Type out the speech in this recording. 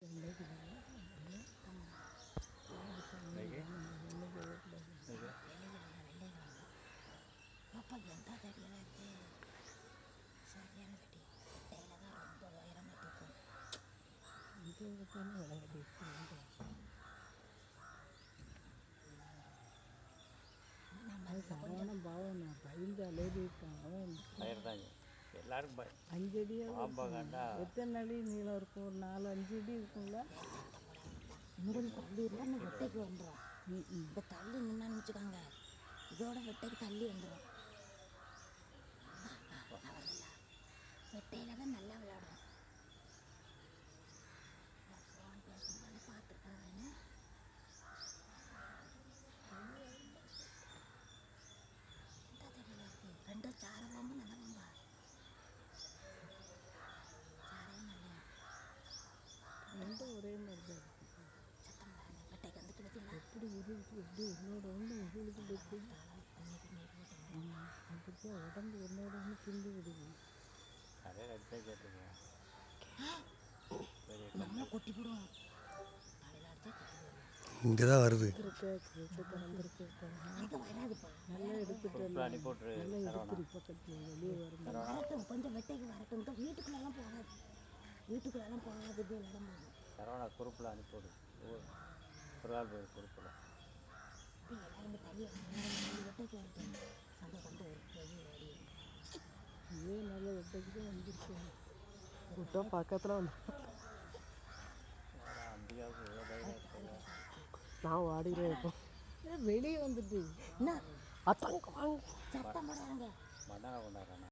அப்பா எந்த தடியெல்லாம் இருக்கு சரியான தடி டைல தான் ரொம்ப உயரமாக தூக்கும் சரவண பாவம் பயந்தாலே எல்லாரும் 5 அடி எத்தனை அடி நீளம் இருக்கும்? ஒரு 4-5 அடி இருக்கும்ல. இன்னும் தள்ளி இருந்தால் இன்னும் வெட்டைக்கு வந்துடும். இந்த தள்ளி நின்னான்னு வச்சுக்காங்க இதோட வெட்டைக்கு தள்ளி வந்துடும். வெட்டையில தான் நல்லா விளையாடும். ஃபோன் பேசும்போது பார்த்துருக்காங்க. எந்த தடியில் இருக்கு? ரெண்டும் சார பாம்பு நல்ல பாம்பா? சாரையே நல்ல ரெண்டும் ஒரே மாதிரி தான் இருக்கு. சத்தம் பாருங்க. வெட்டைக்கு வந்துட்டு பார்த்தீங்களா? எப்படி உருளுக்கு எப்படி என்னோட ஒன்று உருளுக்கு இருக்கு. அதுக்கு உடம்பு என்னோட ஒன்று கிண்டி விடுது. நம்ம கொட்டி போடுவோம். தலையில் அடிச்சா கொட்டி போடுவோம். இங்கே தான் வருது. அங்கே வராதுப்பா. நல்லா எடுத்துட்டு நல்லா எடுத்துரு பக்கத்தில் வெளியே வரும். வரட்டும் கொஞ்சம் வெட்டைக்கு வரட்டும். வீட்டுக்குள்ளெல்லாம் போகாது. வீட்டுக்குள்ளெல்லாம் போகாது. இடம் போகும். சரவணா குறுப்பில் அனுப்பிவிடு. ஒரு ஆள் போய் குறுப்பில் எல்லாரும் தள்ளி வெட்டைக்கு வரட்டும். அந்த வந்து ஒரு பெரிய ஓடி இதே நல்ல வெட்டைக்கு தான் வந்துருக்கு. விட்டா பக்கத்தில் வந்து நான் வாடியில் இருக்கோம். வெளியே வந்துட்டு என்ன அத்தங்க சத்தம் போடுறாங்க. மண்ணெண்ணெய் கொண்டாடுறாங்க.